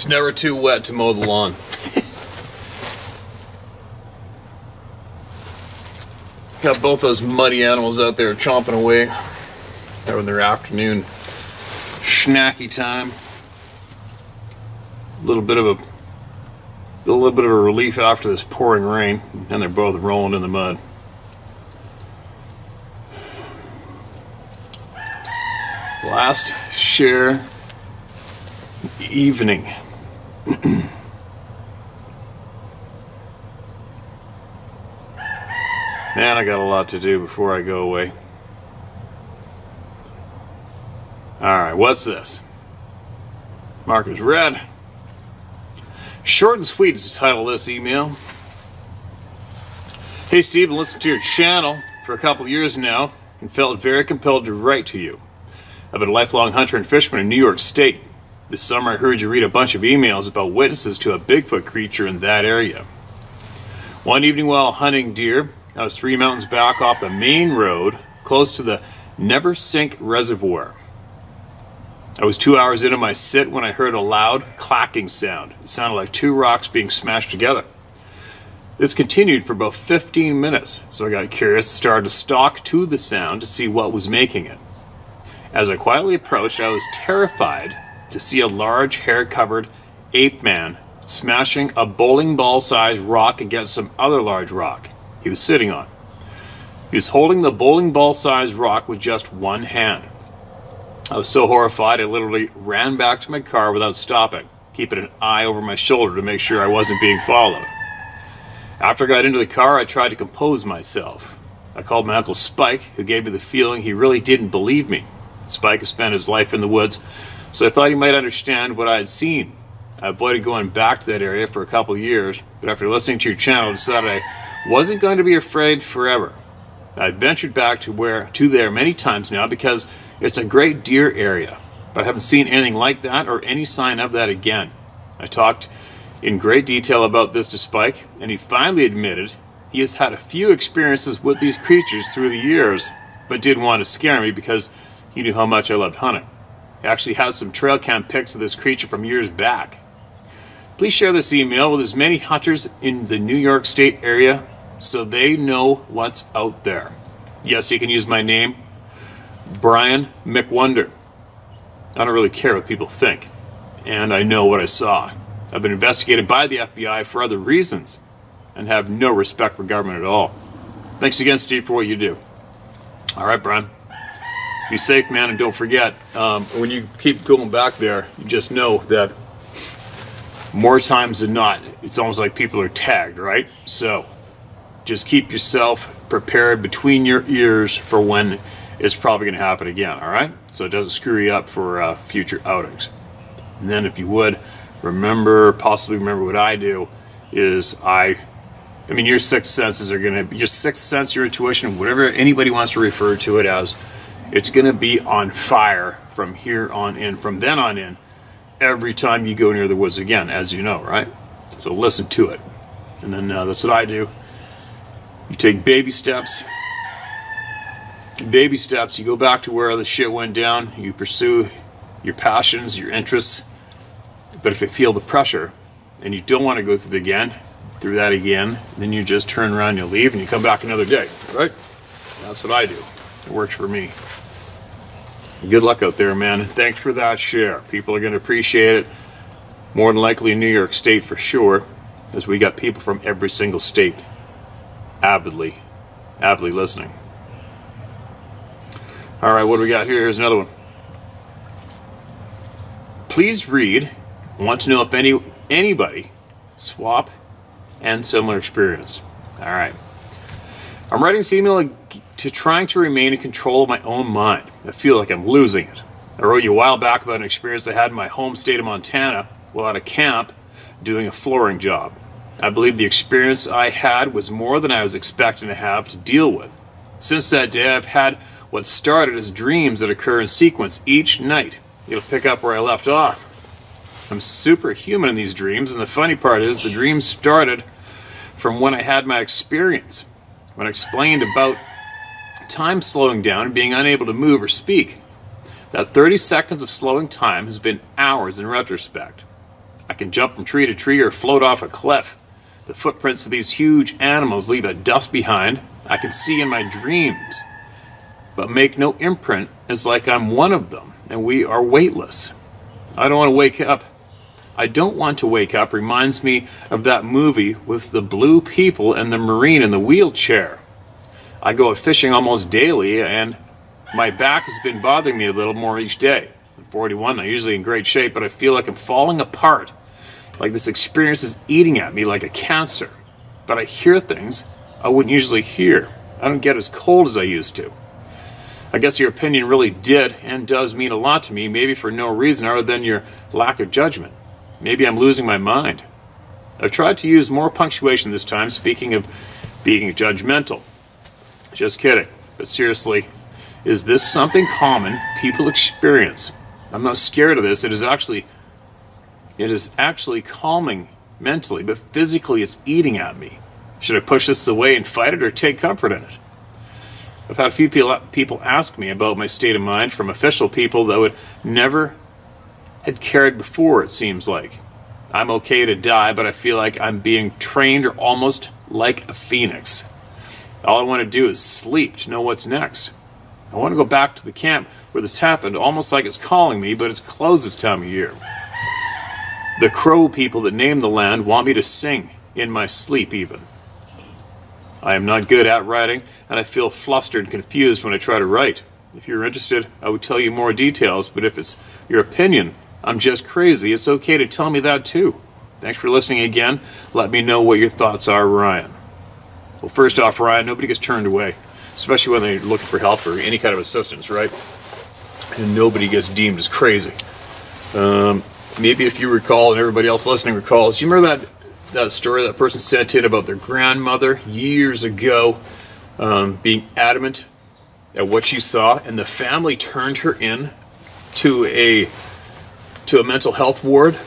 It's never too wet to mow the lawn. Got both those muddy animals out there chomping away. Having their afternoon snacky time. A little bit of a relief after this pouring rain, and they're both rolling in the mud. Last share evening. Man, I got a lot to do before I go away. Alright, what's this? Marker's red. Short and sweet is the title of this email. Hey Steve, I've listened to your channel for a couple of years now and felt very compelled to write to you. I've been a lifelong hunter and fisherman in New York State. This summer I heard you read a bunch of emails about witnesses to a Bigfoot creature in that area. One evening while hunting deer, I was 3 mountains back off the main road, close to the Never Sink Reservoir. I was 2 hours into my sit when I heard a loud clacking sound. It sounded like 2 rocks being smashed together. This continued for about 15 minutes, so I got curious and started to stalk to the sound to see what was making it. As I quietly approached, I was terrified to see a large hair-covered ape man smashing a bowling ball-sized rock against some other large rock he was sitting on. He was holding the bowling ball-sized rock with just one hand. I was so horrified I literally ran back to my car without stopping, keeping an eye over my shoulder to make sure I wasn't being followed. After I got into the car, I tried to compose myself. I called my Uncle Spike, who gave me the feeling he really didn't believe me. Spike has spent his life in the woods, so I thought he might understand what I had seen. I avoided going back to that area for a couple of years, but after listening to your channel, I decided I wasn't going to be afraid forever. I've ventured back to there many times now because it's a great deer area, but I haven't seen anything like that or any sign of that again. I talked in great detail about this to Spike, and he finally admitted he has had a few experiences with these creatures through the years, but didn't want to scare me because he knew how much I loved hunting. He actually has some trail cam pics of this creature from years back. Please share this email with as many hunters in the New York State area so they know what's out there. Yes, you can use my name, Brian McWonder. I don't really care what people think, and I know what I saw. I've been investigated by the FBI for other reasons and have no respect for government at all. Thanks again, Steve, for what you do. All right, Brian. Be safe, man, and don't forget, when you keep going back there, you just know that more times than not, it's almost like people are tagged, right? So just keep yourself prepared between your ears for when it's probably going to happen again, all right? So it doesn't screw you up for future outings. And then if you would, possibly remember what I do is I mean, your sixth senses are going to, your sixth sense, your intuition, whatever anybody wants to refer to it as, it's going to be on fire from here on in, from then on in, every time you go near the woods again, as you know, right? So listen to it. And then that's what I do. You take baby steps. Baby steps, you go back to where the shit went down, you pursue your passions, your interests. But if you feel the pressure and you don't want to go through that again, then you just turn around and you leave and you come back another day, right? That's what I do. It works for me. Good luck out there, man. And thanks for that share. People are going to appreciate it. More than likely in New York State for sure, as we got people from every single state avidly listening. All right, what do we got here? Here's another one. Please read. Want to know if anybody swap and similar experience. All right. I'm writing this email to trying to remain in control of my own mind. I feel like I'm losing it. I wrote you a while back about an experience I had in my home state of Montana while at a camp doing a flooring job. I believe the experience I had was more than I was expecting to have to deal with. Since that day, I've had what started as dreams that occur in sequence each night. It'll pick up where I left off. I'm superhuman in these dreams, and the funny part is the dreams started from when I had my experience, when I explained about time slowing down and being unable to move or speak. That 30 seconds of slowing time has been hours in retrospect. I can jump from tree to tree or float off a cliff. The footprints of these huge animals leave a dust behind I can see in my dreams, but make no imprint as like I'm one of them and we are weightless. I don't want to wake up. I don't want to wake up reminds me of that movie with the blue people and the Marine in the wheelchair. I go out fishing almost daily and my back has been bothering me a little more each day. I'm 41, I'm usually in great shape, but I feel like I'm falling apart. Like this experience is eating at me like a cancer. But I hear things I wouldn't usually hear. I don't get as cold as I used to. I guess your opinion really did and does mean a lot to me, maybe for no reason other than your lack of judgment. Maybe I'm losing my mind. I've tried to use more punctuation this time, speaking of being judgmental. Just kidding. But seriously, is this something common people experience? I'm not scared of this. It is actually calming mentally, but physically it's eating at me. Should I push this away and fight it or take comfort in it? I've had a few people ask me about my state of mind from official people that would never had cared before, it seems like. I'm okay to die, but I feel like I'm being trained or almost like a phoenix. All I want to do is sleep to know what's next. I want to go back to the camp where this happened, almost like it's calling me, but it's closed this time of year. The Crow people that name the land want me to sing in my sleep even. I am not good at writing, and I feel flustered and confused when I try to write. If you're interested, I would tell you more details, but if it's your opinion, I'm just crazy, it's okay to tell me that too. Thanks for listening again. Let me know what your thoughts are, Ryan. Well, first off, Ryan, nobody gets turned away, especially when they're looking for help or any kind of assistance, right? And nobody gets deemed as crazy. Maybe if you recall, and everybody else listening recalls, you remember that story that person sent in about their grandmother years ago being adamant at what she saw, and the family turned her in to a mental health ward,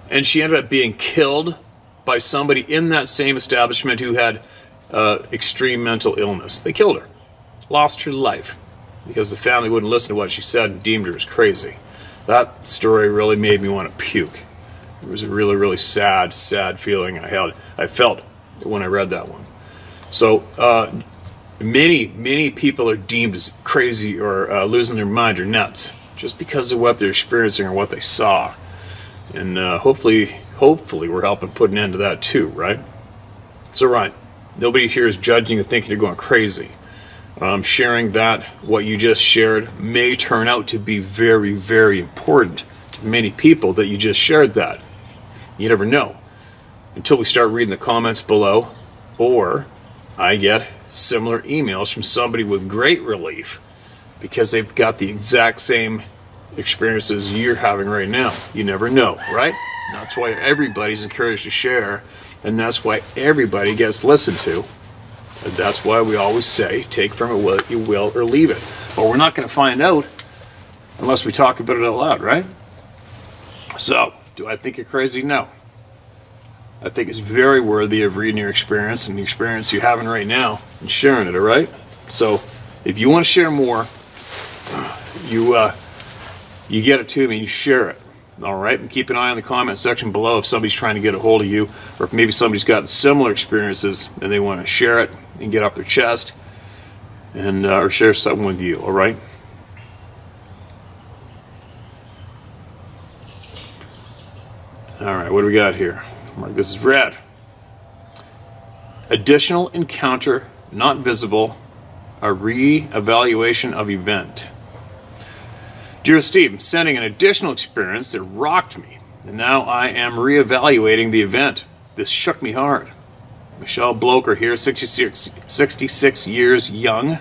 and she ended up being killed by somebody in that same establishment who had extreme mental illness. They killed her, lost her life, because the family wouldn't listen to what she said and deemed her as crazy. That story really made me want to puke. It was a really, really sad feeling I felt when I read that one. So many people are deemed as crazy or losing their mind or nuts just because of what they're experiencing or what they saw. And hopefully we're helping put an end to that too, right? So Ryan, nobody here is judging you, thinking you're going crazy. Sharing that what you just shared may turn out to be very, very important to many people that you just shared that. You never know until we start reading the comments below, or I get similar emails from somebody with great relief because they've got the exact same experiences you're having right now. You never know, right? That's why everybody's encouraged to share, and that's why everybody gets listened to. And that's why we always say, take from it what you will or leave it. But we're not going to find out unless we talk about it out loud, right? So, do I think you're crazy? No. I think it's very worthy of reading your experience and the experience you're having right now and sharing it, all right? So, if you want to share more, you get it to me and you share it, all right? And keep an eye on the comment section below if somebody's trying to get a hold of you, or if maybe somebody's got similar experiences and they want to share it and get off their chest and or share something with you, all right? All right, what do we got here? Mark this is red. Additional encounter not visible, a re-evaluation of event. Dear Steve, I'm sending an additional experience that rocked me, and now I am re-evaluating the event. This shook me hard. Michelle Bloker here, 66 years young,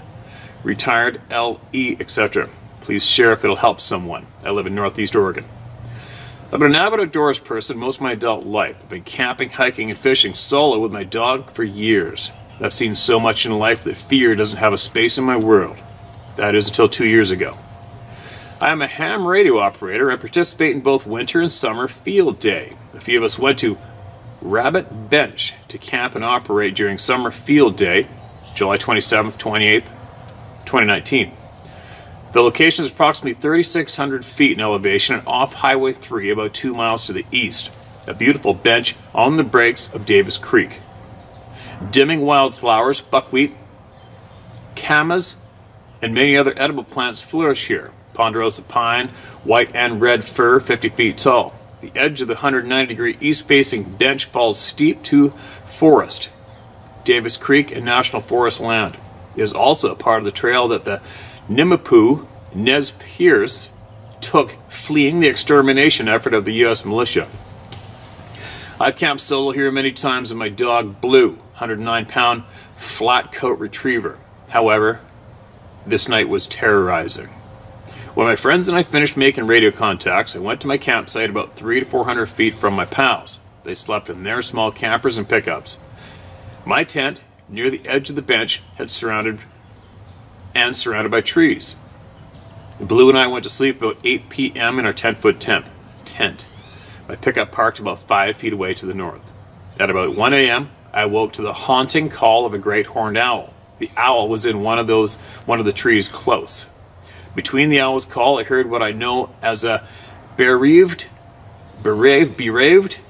retired, LE, etc. Please share if it'll help someone. I live in Northeast Oregon. I've been an avid outdoors person most of my adult life. I've been camping, hiking, and fishing solo with my dog for years. I've seen so much in life that fear doesn't have a space in my world. That is until 2 years ago. I am a ham radio operator and participate in both winter and summer field day. A few of us went to Rabbit Bench to camp and operate during summer field day, July 27th, 28th, 2019. The location is approximately 3,600 feet in elevation and off Highway 3 about 2 miles to the east. A beautiful bench on the breaks of Davis Creek. Dimming wildflowers, buckwheat, camas, and many other edible plants flourish here. Ponderosa pine, white and red fir, 50 feet tall. The edge of the 190-degree east-facing bench falls steep to forest, Davis Creek, and National Forest land. It is also a part of the trail that the Nimiipuu Nez Perce took fleeing the extermination effort of the U.S. militia. I've camped solo here many times with my dog Blue, 109-pound flat coat retriever. However, this night was terrorizing. When my friends and I finished making radio contacts, I went to my campsite about 300 to 400 feet from my pals. They slept in their small campers and pickups. My tent, near the edge of the bench, had surrounded by trees. Blue and I went to sleep about 8 p.m. in our 10-foot tent. My pickup parked about 5 feet away to the north. At about 1 a.m., I woke to the haunting call of a great horned owl. The owl was in one of the trees close. Between the owl's call, I heard what I know as a bereaved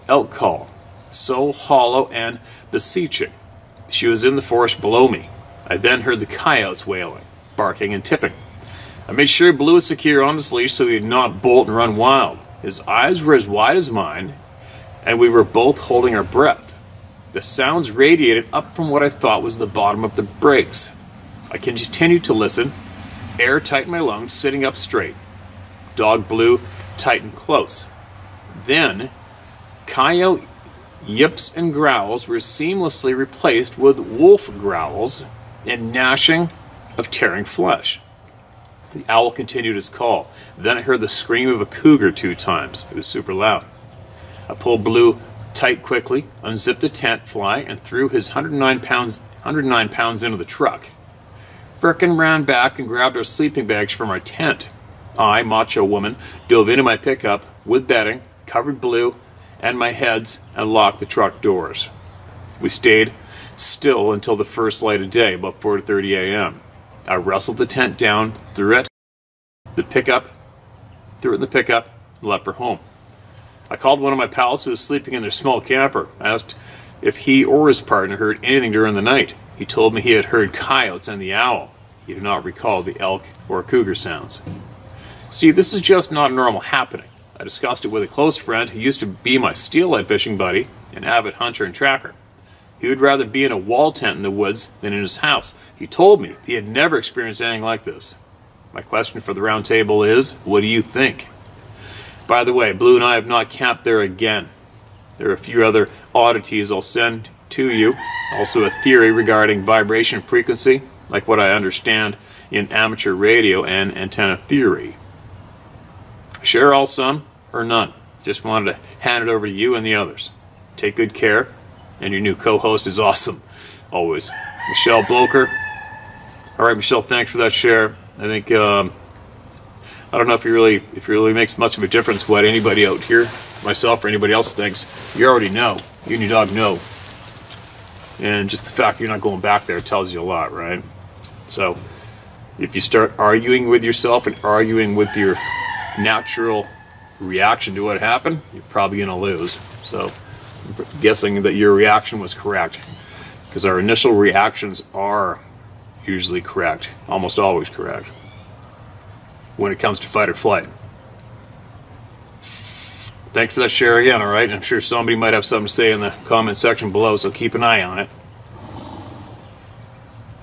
elk call, so hollow and beseeching. She was in the forest below me. I then heard the coyotes wailing, barking, and tipping. I made sure Blue was secure on his leash so he did not bolt and run wild. His eyes were as wide as mine, and we were both holding our breath. The sounds radiated up from what I thought was the bottom of the breaks. I continued to listen. Air tightened my lungs, sitting up straight. Dog Blue tightened close. Then, coyote yips and growls were seamlessly replaced with wolf growls and gnashing of tearing flesh. The owl continued his call. Then I heard the scream of a cougar 2 times. It was super loud. I pulled Blue tight quickly, unzipped the tent fly, and threw his 109 pounds into the truck. Birkin ran back and grabbed our sleeping bags from our tent. I, macho woman, dove into my pickup with bedding, covered Blue and my heads, and locked the truck doors. We stayed still until the first light of day, about 4:30 a.m. I wrestled the tent down, threw it in the pickup, and left for home. I called one of my pals who was sleeping in their small camper. I asked if he or his partner heard anything during the night. He told me he had heard coyotes and the owl. He did not recall the elk or cougar sounds. Steve, this is just not normal happening. I discussed it with a close friend who used to be my steelhead fishing buddy, an avid hunter and tracker. He would rather be in a wall tent in the woods than in his house. He told me he had never experienced anything like this. My question for the round table is, what do you think? By the way, Blue and I have not camped there again. There are a few other oddities I'll send to you. Also a theory regarding vibration frequency, like what I understand in amateur radio and antenna theory. Share all, some, or none. Just wanted to hand it over to you and the others. Take good care, and your new co-host is awesome, always. Michelle Bloker. All right, Michelle, thanks for that share. I think I don't know if it really makes much of a difference what anybody out here, myself or anybody else, thinks. You already know. You and your dog know. And just the fact you're not going back there tells you a lot, right? So if you start arguing with yourself and arguing with your natural reaction to what happened, you're probably going to lose. So I'm guessing that your reaction was correct, because our initial reactions are usually correct, almost always correct, when it comes to fight or flight. Thanks for that share again, alright? I'm sure somebody might have something to say in the comment section below, so keep an eye on it.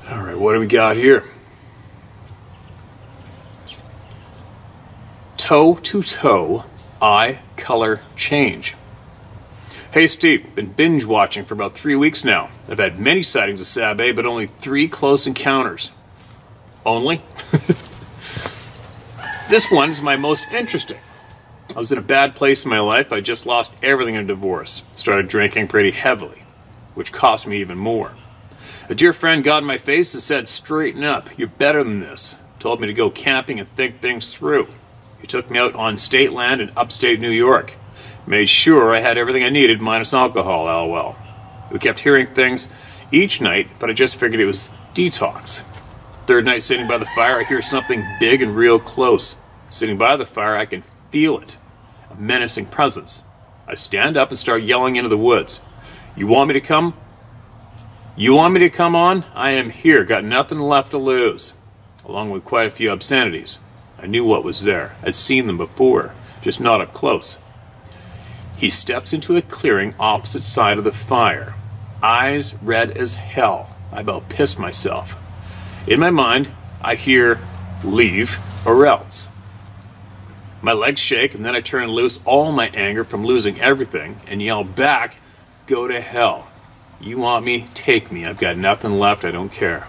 Alright, what do we got here? Toe to toe, eye color change. Hey Steve, been binge watching for about 3 weeks now. I've had many sightings of Sabe, but only 3 close encounters. Only? This one is my most interesting. I was in a bad place in my life. I just lost everything in a divorce. Started drinking pretty heavily, which cost me even more. A dear friend got in my face and said, straighten up, you're better than this. Told me to go camping and think things through. He took me out on state land in upstate New York. Made sure I had everything I needed minus alcohol, lol. We kept hearing things each night, but I just figured it was detox. Third night sitting by the fire, I hear something big and real close. Sitting by the fire, I can feel it. A menacing presence. I stand up and start yelling into the woods. You want me to come? You want me to come on? I am here. Got nothing left to lose. Along with quite a few obscenities. I knew what was there. I'd seen them before, just not up close. He steps into a clearing opposite side of the fire. Eyes red as hell. I about pissed myself. In my mind, I hear, leave or else. My legs shake, and then I turn loose all my anger from losing everything and yell back, go to hell. You want me? Take me. I've got nothing left. I don't care.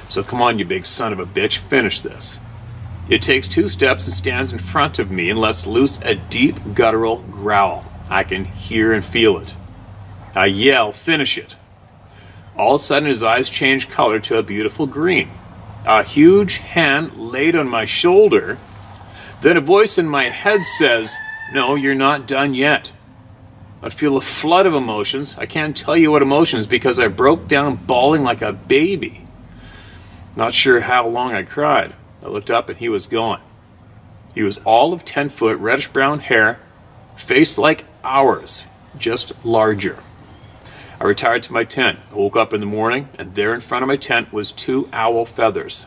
So come on, you big son of a bitch, finish this. It takes 2 steps and stands in front of me and lets loose a deep guttural growl. I can hear and feel it. I yell, finish it. All of a sudden his eyes change color to a beautiful green. A huge hand laid on my shoulder. Then a voice in my head says, no, you're not done yet. I feel a flood of emotions. I can't tell you what emotions because I broke down bawling like a baby. Not sure how long I cried. I looked up and he was gone. He was all of 10 foot, reddish brown hair, face like ours, just larger. I retired to my tent. I woke up in the morning and there in front of my tent was 2 owl feathers.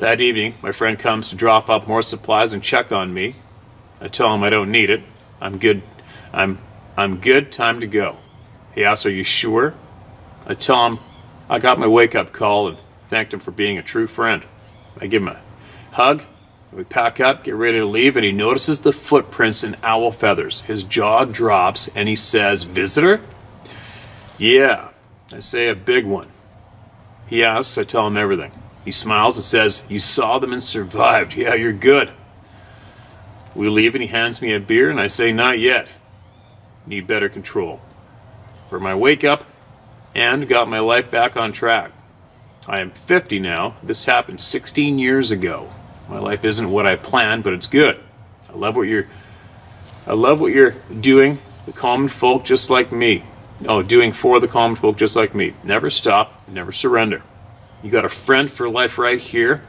That evening, my friend comes to drop off more supplies and check on me. I tell him I don't need it. I'm good. I'm good. Time to go. He asks, are you sure? I tell him I got my wake-up call and thanked him for being a true friend. I give him a hug. We pack up, get ready to leave, and he notices the footprints in owl feathers. His jaw drops, and he says, visitor? Yeah. I say, a big one. He asks, I tell him everything. He smiles and says, you saw them and survived. Yeah, you're good. We leave and he hands me a beer and I say, not yet. Need better control. For my wake up and got my life back on track. I am 50 now. This happened 16 years ago. My life isn't what I planned, but it's good. I love what you're doing, the common folk just like me. Oh, doing for the common folk just like me. Never stop, never surrender. You got a friend for life right here.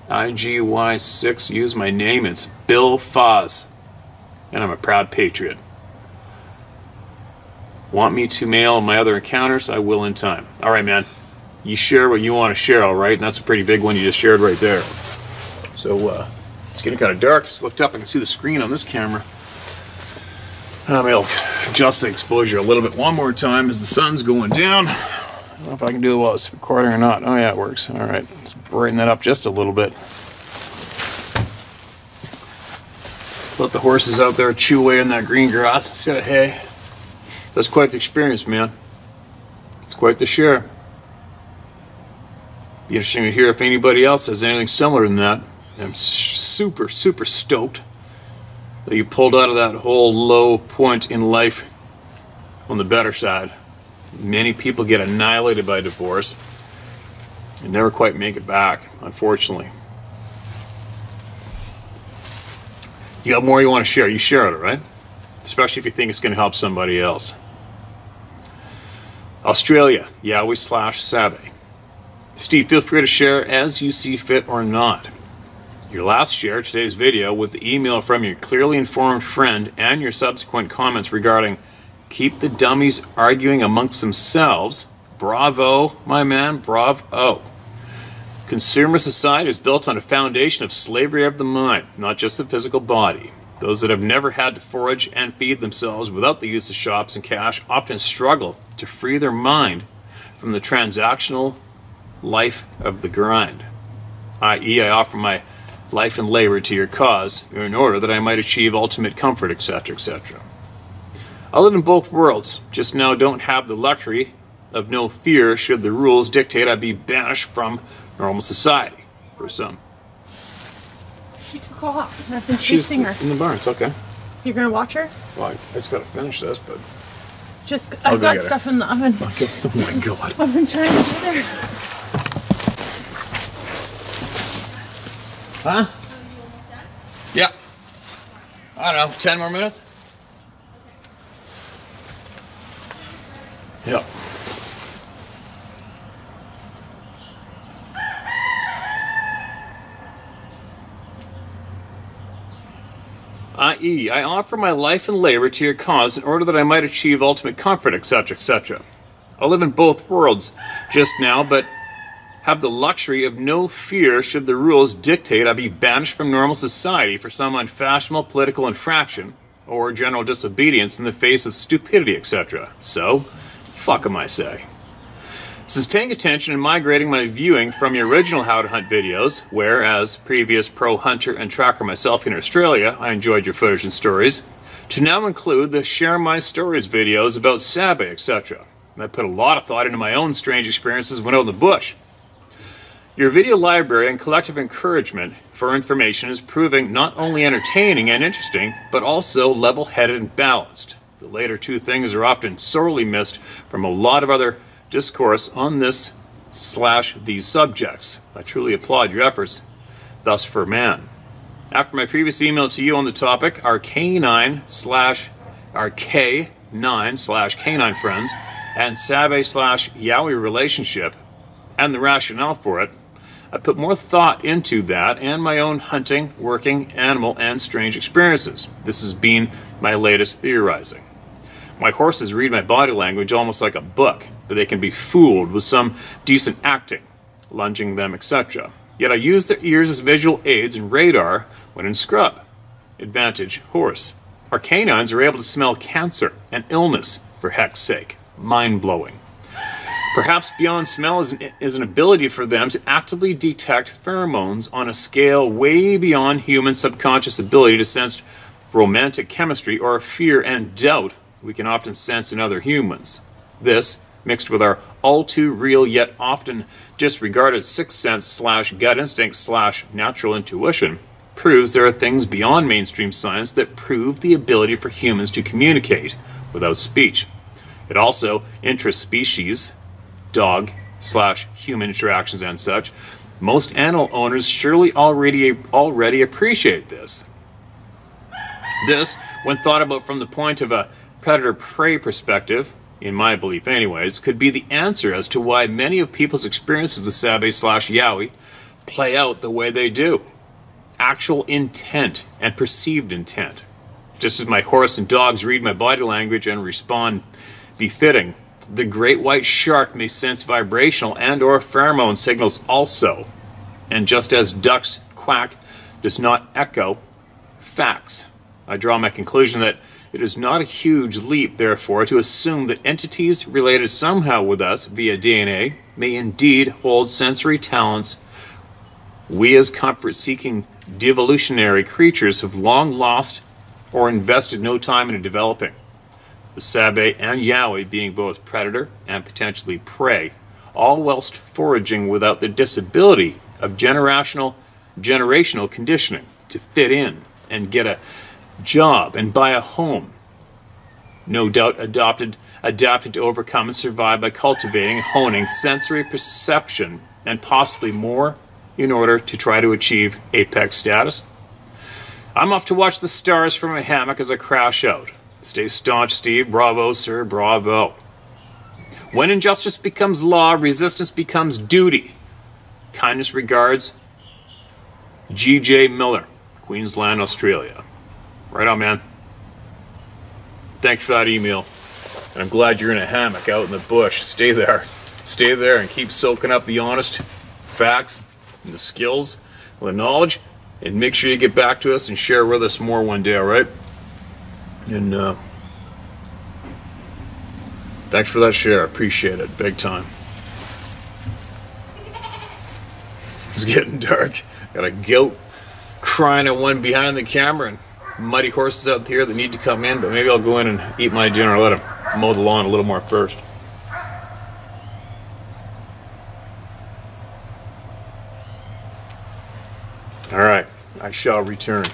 IGY6, use my name, it's Bill Foz. And I'm a proud patriot. Want me to mail my other encounters? I will in time. Alright, man. You share what you want to share, alright? And that's a pretty big one you just shared right there. So, it's getting kind of dark. Just looked up, I can see the screen on this camera. Maybe I'll adjust the exposure a little bit one more time as the sun's going down. I don't know if I can do it while it's recording or not. Oh yeah, it works. Alright, let's brighten that up just a little bit. Let the horses out there chew away in that green grass instead of hay. That's quite the experience, man. It's quite the share. Be interesting to hear if anybody else has anything similar than that. I'm super, super stoked that you pulled out of that whole low point in life on the better side. Many people get annihilated by divorce and never quite make it back, unfortunately. You got more you want to share, you share it, right? Especially if you think it's going to help somebody else. Australia, Yowie/Sabe. Steve, feel free to share as you see fit or not. Your last share, today's video, with the email from your clearly informed friend and your subsequent comments regarding keep the dummies arguing amongst themselves. Bravo, my man, bravo. Consumer society is built on a foundation of slavery of the mind, not just the physical body. Those that have never had to forage and feed themselves without the use of shops and cash often struggle to free their mind from the transactional life of the grind. I.e., I offer my life and labor to your cause in order that I might achieve ultimate comfort, etc., etc. I live in both worlds, just now don't have the luxury of no fear should the rules dictate I be banished from normal society, for some. She took off. I've been chasing her. In the barn, it's okay. You're gonna watch her? Well, I just gotta finish this, but... Just, I've got stuff in the oven. Okay. Oh my god. I've been trying to get her. Huh? Yeah. I don't know, 10 more minutes? Yeah. i.e., I offer my life and labor to your cause in order that I might achieve ultimate comfort, etc., etc. I live in both worlds just now, but have the luxury of no fear should the rules dictate I be banished from normal society for some unfashionable political infraction or general disobedience in the face of stupidity, etc. So, fuck 'em, I say. Since paying attention and migrating my viewing from your original How to Hunt videos, where, as previous pro hunter and tracker myself in Australia, I enjoyed your footage and stories, to now include the Share My Stories videos about Sabe, etc. And I put a lot of thought into my own strange experiences when out in the bush. Your video library and collective encouragement for information is proving not only entertaining and interesting, but also level-headed and balanced. The later two things are often sorely missed from a lot of other discourse on this/these subjects. I truly applaud your efforts thus for man. After my previous email to you on the topic, our K9/Canine friends and Sabe/Yowie relationship and the rationale for it, I put more thought into that and my own hunting, working, animal, and strange experiences. This has been my latest theorizing. My horses read my body language almost like a book, but they can be fooled with some decent acting, lunging them, etc. Yet I use their ears as visual aids and radar when in scrub. Advantage horse. Our canines are able to smell cancer and illness, for heck's sake. Mind-blowing. Perhaps beyond smell is an ability for them to actively detect pheromones on a scale way beyond human subconscious ability to sense romantic chemistry or fear and doubt we can often sense in other humans. This, mixed with our all-too-real yet often disregarded sixth sense/gut instinct/natural intuition, proves there are things beyond mainstream science that prove the ability for humans to communicate without speech. It also, interspecies, dog/human interactions and such, most animal owners surely already appreciate this. This, when thought about from the point of a predator-prey perspective, in my belief anyways, could be the answer as to why many of people's experiences with Sabe/Yowie play out the way they do. Actual intent and perceived intent. Just as my horse and dogs read my body language and respond befitting, the great white shark may sense vibrational and or pheromone signals also. And just as ducks quack does not echo facts, I draw my conclusion that it is not a huge leap, therefore, to assume that entities related somehow with us via DNA may indeed hold sensory talents we as comfort-seeking devolutionary creatures have long lost or invested no time in developing. The Sabe and Yowie being both predator and potentially prey, all whilst foraging without the disability of generational conditioning to fit in and get a job and buy a home. No doubt adapted to overcome and survive by cultivating and honing sensory perception and possibly more in order to try to achieve apex status. I'm off to watch the stars from a hammock as I crash out. Stay staunch, Steve. Bravo, sir. Bravo. When injustice becomes law, resistance becomes duty. Kindness regards, G.J. Miller, Queensland, Australia. Right on, man. Thanks for that email. And I'm glad you're in a hammock out in the bush. Stay there. Stay there and keep soaking up the honest facts and the skills and the knowledge. And make sure you get back to us and share with us more one day, all right? And thanks for that share. I appreciate it. Big time. It's getting dark. Got a goat crying at one behind the camera and muddy horses out here that need to come in, but maybe I'll go in and eat my dinner. I'll let them mow the lawn a little more first. All right, I shall return.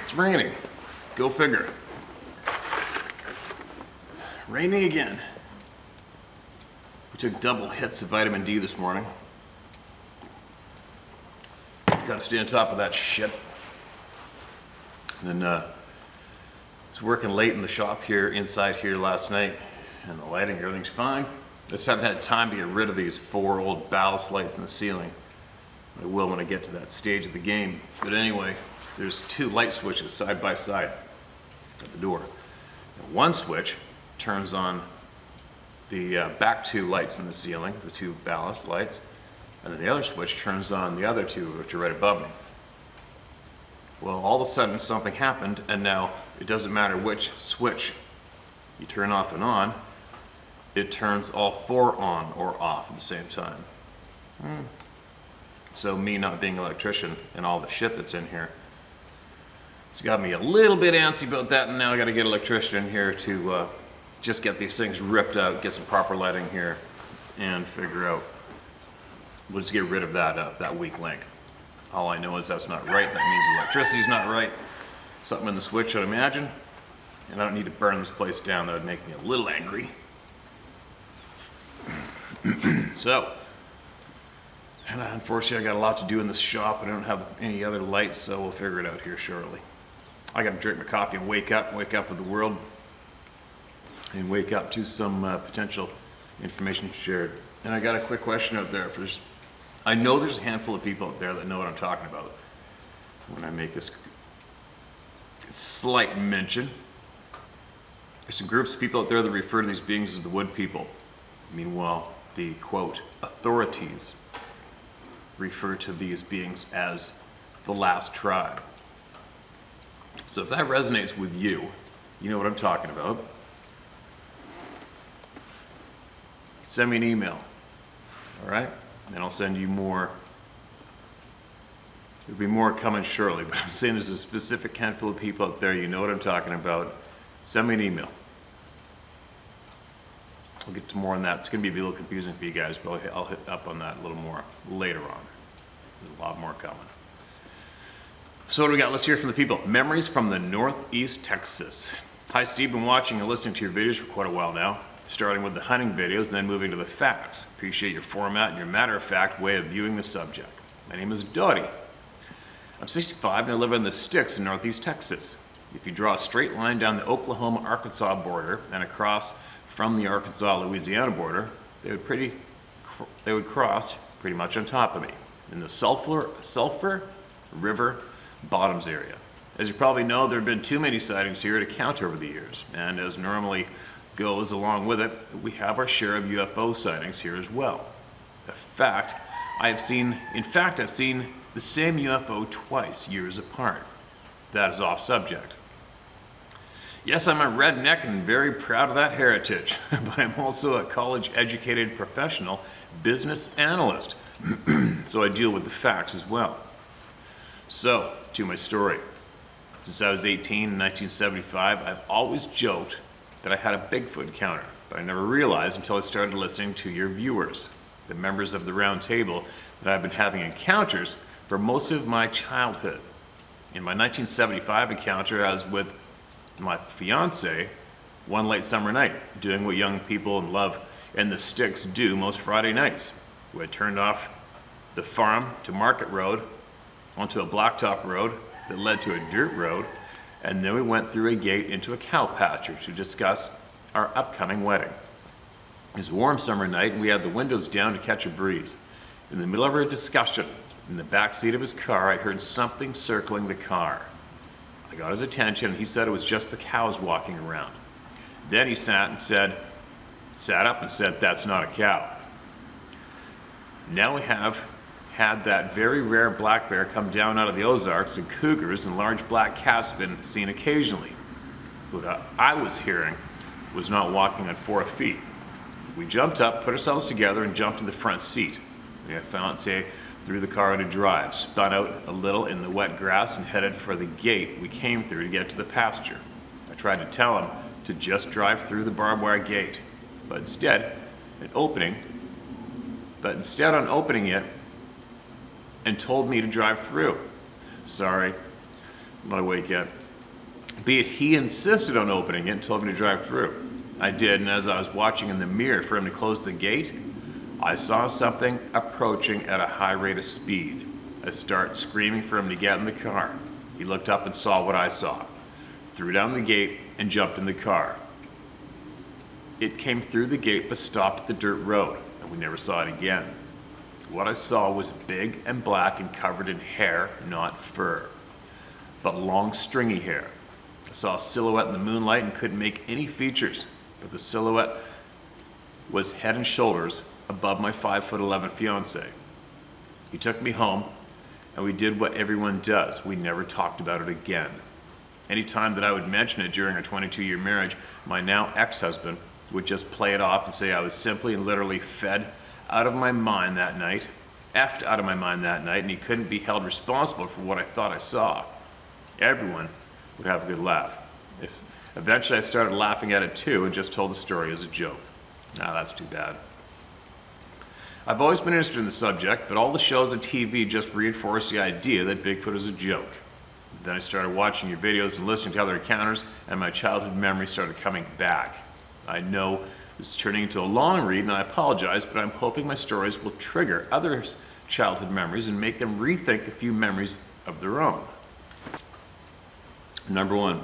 It's raining. Go figure. Raining again. We took double hits of vitamin D this morning. Gotta stay on top of that shit. And then was working late in the shop here, inside here last night, and the lighting, everything's fine. I just haven't had time to get rid of these 4 old ballast lights in the ceiling. I will when I get to that stage of the game. But anyway, there's 2 light switches side by side at the door. And one switch turns on the back 2 lights in the ceiling, the 2 ballast lights, and then the other switch turns on the other 2, which are right above me. Well, all of a sudden something happened, and now it doesn't matter which switch you turn off and on, it turns all 4 on or off at the same time. So me not being an electrician and all the shit that's in here, it's got me a little bit antsy about that, and now I got to get an electrician in here to just get these things ripped out, get some proper lighting here, and figure out, we'll just get rid of that weak link. All I know is that's not right. That means the electricity's not right. Something in the switch, I'd imagine. And I don't need to burn this place down. That would make me a little angry. So, and unfortunately I got a lot to do in this shop. I don't have any other lights, so we'll figure it out here shortly. I got to drink my coffee and wake up with the world, and wake up to some potential information shared. And I got a quick question out there. I know there's a handful of people out there that know what I'm talking about when I make this slight mention. There's some groups of people out there that refer to these beings as the wood people. Meanwhile, the, quote, authorities refer to these beings as the last tribe. So if that resonates with you, you know what I'm talking about. Send me an email, all right? And I'll send you more. There'll be more coming shortly, but I'm saying there's a specific handful of people out there, you know what I'm talking about. Send me an email. I'll get to more on that. It's going to be a little confusing for you guys, but I'll hit up on that a little more later on. There's a lot more coming. So what do we got? Let's hear from the people. Memories from the Northeast Texas. Hi Steve, been watching and listening to your videos for quite a while now. Starting with the hunting videos, then moving to the facts. Appreciate your format and your matter-of-fact way of viewing the subject. My name is Dottie. I'm 65 and I live in the sticks in Northeast Texas. If you draw a straight line down the Oklahoma-Arkansas border and across from the Arkansas-Louisiana border, they would cross pretty much on top of me in the Sulphur River bottoms area. As you probably know, there have been too many sightings here to count over the years, and as normally goes along with it, we have our share of UFO sightings here as well. In fact, I've seen the same UFO twice, years apart. That is off subject. Yes, I'm a redneck and very proud of that heritage, but I'm also a college-educated professional business analyst, so I deal with the facts as well. So, to my story. Since I was 18 in 1975, I've always joked that I had a Bigfoot encounter, but I never realized until I started listening to your viewers, the members of the round table, that I've been having encounters for most of my childhood. In my 1975 encounter, I was with my fiance one late summer night, doing what young people in love and the sticks do most Friday nights. We had turned off the farm to Market Road onto a blacktop road that led to a dirt road, and then we went through a gate into a cow pasture to discuss our upcoming wedding. It was a warm summer night and we had the windows down to catch a breeze. In the middle of our discussion, in the back seat of his car, I heard something circling the car. I got his attention and he said it was just the cows walking around. Then he sat up and said, "That's not a cow." Now we have had that very rare black bear come down out of the Ozarks, and cougars and large black cats have been seen occasionally. So what I was hearing was not walking on 4 feet. We jumped up, put ourselves together, and jumped in the front seat. My fiance threw the car into drive, spun out a little in the wet grass, and headed for the gate we came through to get to the pasture. I tried to tell him to just drive through the barbed wire gate, but instead on opening it, and told me to drive through. Sorry, I'm not awake yet. He insisted on opening it and told me to drive through. I did, and as I was watching in the mirror for him to close the gate, I saw something approaching at a high rate of speed. I started screaming for him to get in the car. He looked up and saw what I saw. Threw down the gate, and jumped in the car. It came through the gate but stopped at the dirt road, and we never saw it again. What I saw was big and black and covered in hair, not fur, but long stringy hair. I saw a silhouette in the moonlight and couldn't make any features, but the silhouette was head and shoulders above my 5'11" fiance. He took me home, and we did what everyone does. We never talked about it again. Any time that I would mention it during our 22-year marriage, my now ex-husband would just play it off and say I was simply and literally effed out of my mind that night, and he couldn't be held responsible for what I thought I saw. Everyone would have a good laugh. Eventually I started laughing at it too and just told the story as a joke. Now that's too bad. I've always been interested in the subject, but all the shows on TV just reinforced the idea that Bigfoot is a joke. Then I started watching your videos and listening to other encounters, and my childhood memories started coming back. I know this is turning into a long read, and I apologize, but I'm hoping my stories will trigger others' childhood memories and make them rethink a few memories of their own. Number 1,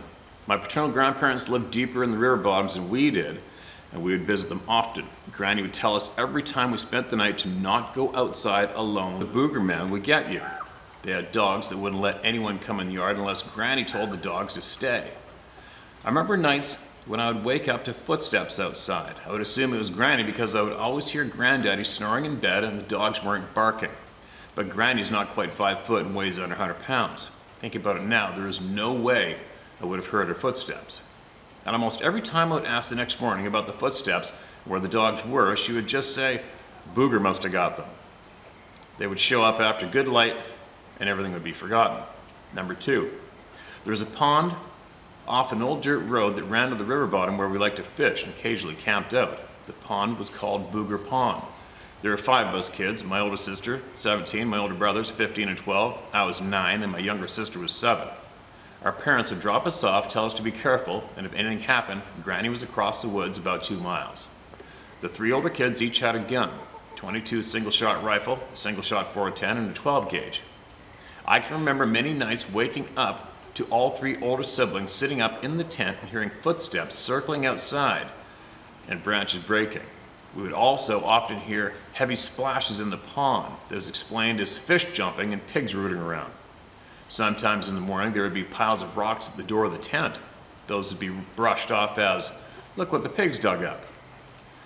my paternal grandparents lived deeper in the river bottoms than we did, and we would visit them often. Granny would tell us every time we spent the night to not go outside alone. The booger man would get you. They had dogs that wouldn't let anyone come in the yard unless Granny told the dogs to stay. I remember nights when I would wake up to footsteps outside. I would assume it was Granny because I would always hear Granddaddy snoring in bed and the dogs weren't barking. But Granny's not quite 5 foot and weighs under 100 pounds. Think about it now, there is no way I would have heard her footsteps. And almost every time I would ask the next morning about the footsteps, where the dogs were, she would just say, "Booger must have got them." They would show up after good light and everything would be forgotten. Number 2, there's a pond off an old dirt road that ran to the river bottom where we liked to fish and occasionally camped out. The pond was called Booger Pond. There were 5 of us kids, my older sister, 17, my older brothers, 15 and 12, I was 9, and my younger sister was 7. Our parents would drop us off, tell us to be careful, and if anything happened, Granny was across the woods about 2 miles. The 3 older kids each had a gun, 22 single-shot rifle, a single-shot 410, and a 12 gauge. I can remember many nights waking up to all 3 older siblings sitting up in the tent and hearing footsteps circling outside and branches breaking. We would also often hear heavy splashes in the pond that was explained as fish jumping and pigs rooting around. Sometimes in the morning there would be piles of rocks at the door of the tent. Those would be brushed off as, "Look what the pigs dug up."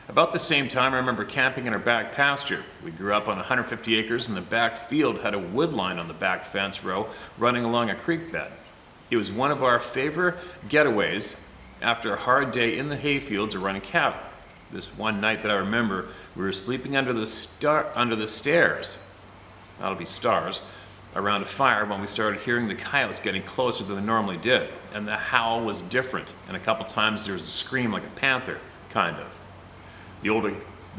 About the same time I remember camping in our back pasture. We grew up on 150 acres and the back field had a wood line on the back fence row running along a creek bed. It was one of our favorite getaways after a hard day in the hayfields or running cattle. This one night that I remember, we were sleeping under the stairs, that'll be stars, around a fire when we started hearing the coyotes getting closer than they normally did. And the howl was different, and a couple times there was a scream like a panther, kind of. The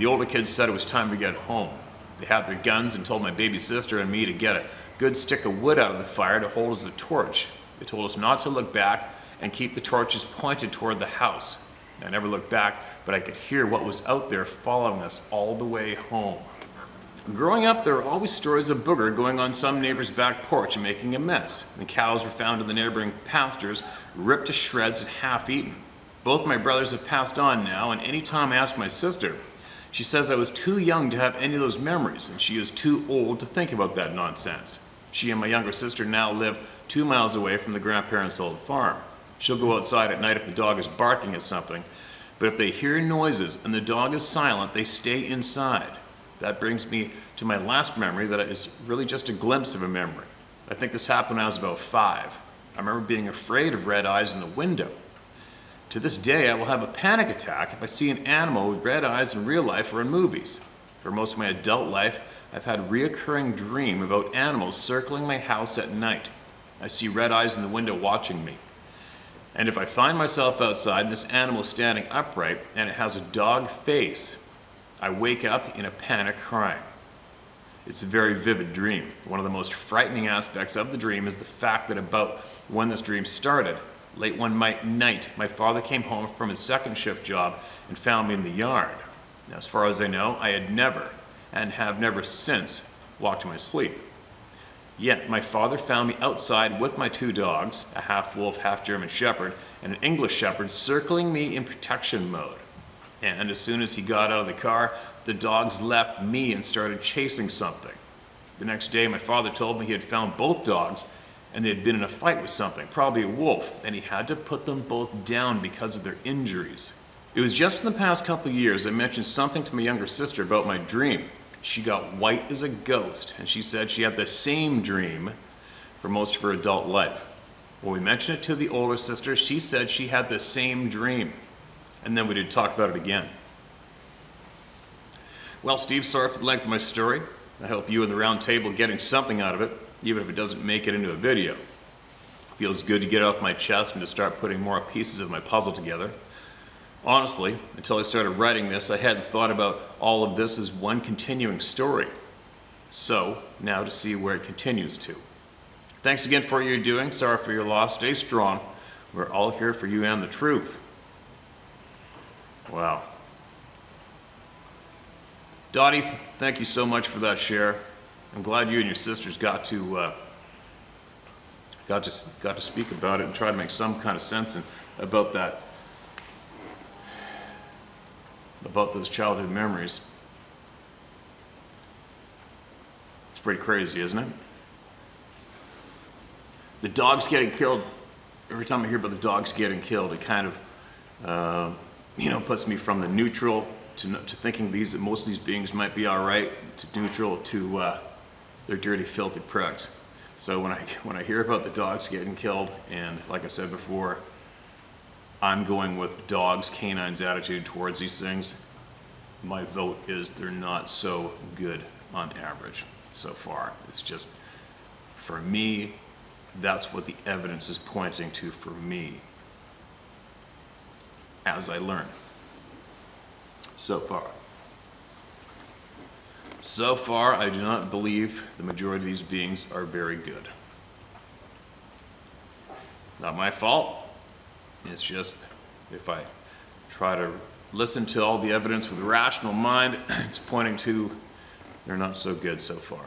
older kids said it was time to get home. They had their guns and told my baby sister and me to get a good stick of wood out of the fire to hold as a torch. They told us not to look back and keep the torches pointed toward the house. I never looked back, but I could hear what was out there following us all the way home. Growing up, there were always stories of Booger going on some neighbor's back porch and making a mess. The cows were found in the neighboring pastures, ripped to shreds and half eaten. Both my brothers have passed on now, and any time I ask my sister, she says I was too young to have any of those memories, and she is too old to think about that nonsense. She and my younger sister now live 2 miles away from the grandparents' old farm. She'll go outside at night if the dog is barking at something, but if they hear noises and the dog is silent, they stay inside. That brings me to my last memory that is really just a glimpse of a memory. I think this happened when I was about 5. I remember being afraid of red eyes in the window. To this day, I will have a panic attack if I see an animal with red eyes in real life or in movies. For most of my adult life, I've had a reoccurring dream about animals circling my house at night. I see red eyes in the window watching me. And if I find myself outside and this animal is standing upright and it has a dog face, I wake up in a panic crying. It's a very vivid dream. One of the most frightening aspects of the dream is the fact that about when this dream started, late one night, my father came home from his second shift job and found me in the yard. Now, as far as I know, I had never and have never since walked in my sleep. Yet my father found me outside with my 2 dogs, a half-wolf, half-German shepherd, and an English shepherd, circling me in protection mode. And as soon as he got out of the car, the dogs left me and started chasing something. The next day, my father told me he had found both dogs and they had been in a fight with something, probably a wolf, and he had to put them both down because of their injuries. It was just in the past couple of years I mentioned something to my younger sister about my dream. She got white as a ghost, and she said she had the same dream for most of her adult life. When we mentioned it to the older sister, she said she had the same dream, and then we did talk about it again. Well, Steve, sorry for the length of my story. I hope you and the round table are getting something out of it, even if it doesn't make it into a video. It feels good to get it off my chest and to start putting more pieces of my puzzle together. Honestly, until I started writing this, I hadn't thought about all of this as one continuing story. So, now to see where it continues to. Thanks again for what you're doing. Sorry for your loss. Stay strong. We're all here for you and the truth. Wow. Dottie, thank you so much for that share. I'm glad you and your sisters got to speak about it and try to make some kind of sense about that. About those childhood memories. It's pretty crazy, isn't it? The dogs getting killed, every time I hear about the dogs getting killed, it kind of, puts me from the neutral to thinking most of these beings might be all right, to neutral to they're dirty, filthy pricks. So when I hear about the dogs getting killed, and like I said before, I'm going with dogs, canines' attitude towards these things. My vote is they're not so good on average so far. It's just, for me, that's what the evidence is pointing to for me as I learn so far. So far, I do not believe the majority of these beings are very good. Not my fault. It's just, if I try to listen to all the evidence with a rational mind, it's pointing to they're not so good so far.